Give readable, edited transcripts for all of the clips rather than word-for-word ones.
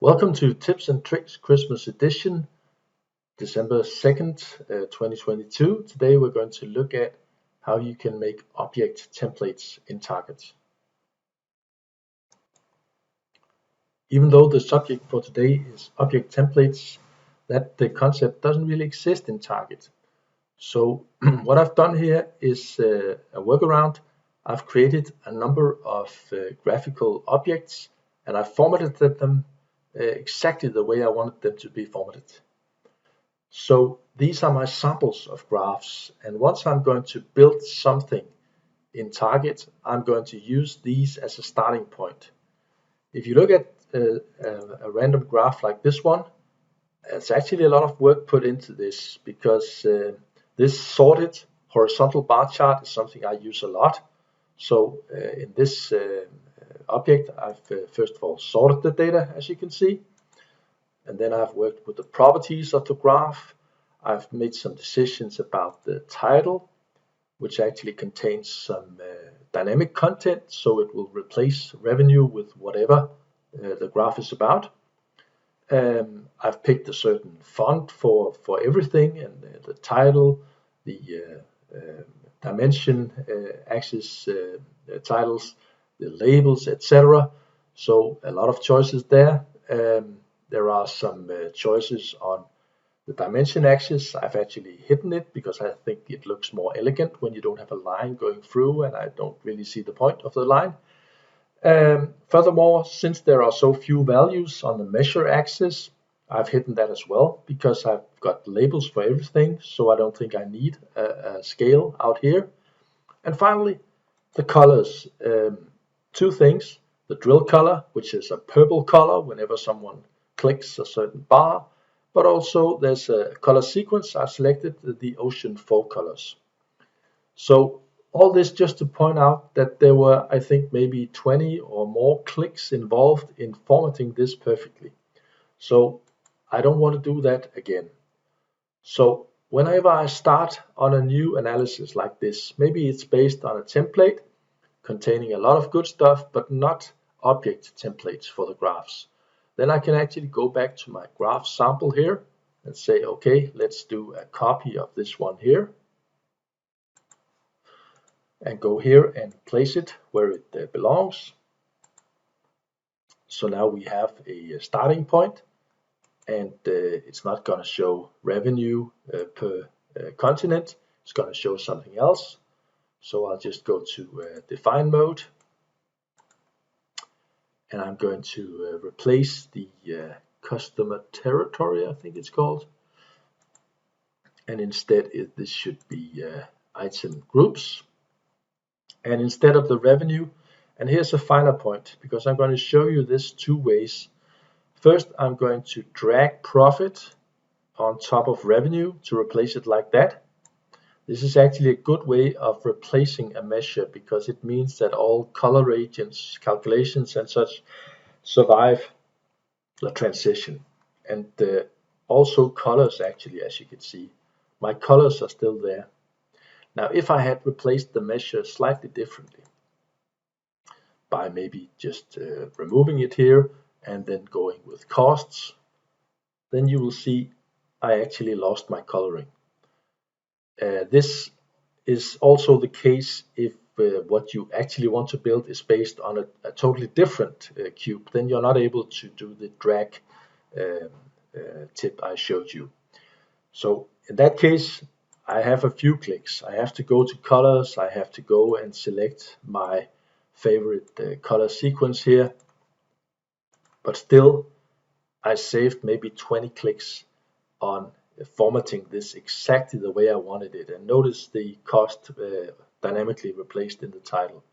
Welcome to Tips and Tricks Christmas Edition, December 2nd, 2022. Today we're going to look at how you can make object templates in Target. Even though the subject for today is object templates, the concept doesn't really exist in Target. So what I've done here is a workaround. I've created a number of graphical objects and I've formatted them exactly the way I wanted them to be formatted. So these are my samples of graphs, and once I'm going to build something in Target, I'm going to use these as a starting point. If you look at a random graph like this one, it's actually a lot of work put into this because this sorted horizontal bar chart is something I use a lot. So in this object, I've first of all sorted the data, as you can see, and then I've worked with the properties of the graph. I've made some decisions about the title, which actually contains some dynamic content, so it will replace revenue with whatever the graph is about. I've picked a certain font for everything, and the title, the dimension axis titles, the labels, etc. So a lot of choices there. There are some choices on the dimension axis. I've actually hidden it because I think it looks more elegant when you don't have a line going through, and I don't really see the point of the line. Furthermore, since there are so few values on the measure axis, I've hidden that as well because I've got labels for everything, so I don't think I need a scale out here. And finally, the colors. Two things: the drill color, which is a purple color whenever someone clicks a certain bar, but also there's a color sequence. I've selected the Ocean 4 colors. So all this just to point out that there were, I think, maybe 20 or more clicks involved in formatting this perfectly. So I don't want to do that again. So whenever I start on a new analysis like this, maybe it's based on a template containing a lot of good stuff, but not object templates for the graphs. Then I can actually go back to my graph sample here and say, okay, let's do a copy of this one here. And go here and place it where it belongs. So now we have a starting point, and it's not going to show revenue per continent. It's going to show something else. So I'll just go to define mode, and I'm going to replace the customer territory, I think it's called, and instead this should be item groups. And instead of the revenue, and here's a finer point because I'm going to show you this two ways. First, I'm going to drag profit on top of revenue to replace it like that. This is actually a good way of replacing a measure because it means that all color agents, calculations and such survive the transition. And also colors, actually, as you can see, my colors are still there. Now, if I had replaced the measure slightly differently by maybe just removing it here and then going with costs, then you will see I actually lost my coloring. This is also the case if what you actually want to build is based on a totally different cube. Then you're not able to do the drag tip I showed you. So in that case, I have a few clicks. I have to go to colors. I have to go and select my favorite color sequence here. But still, I saved maybe 20 clicks on formatting this exactly the way I wanted it. And notice the cost dynamically replaced in the title.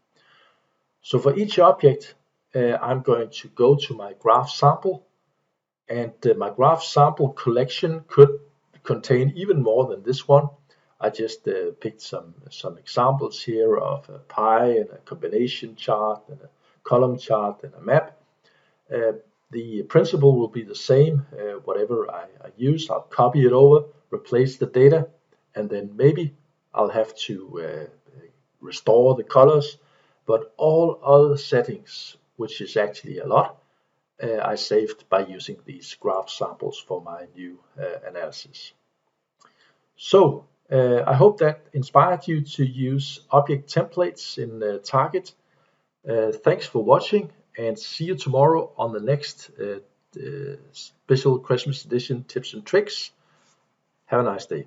So for each object, I'm going to go to my graph sample, and my graph sample collection could contain even more than this one. I just picked some examples here of a pie and a combination chart and a column chart and a map. The principle will be the same. Whatever I use, I'll copy it over, replace the data, and then maybe I'll have to restore the colors. But all other settings, which is actually a lot, I saved by using these graph samples for my new analysis. So I hope that inspired you to use object templates in Target. Thanks for watching, and see you tomorrow on the next special Christmas edition tips and tricks. Have a nice day.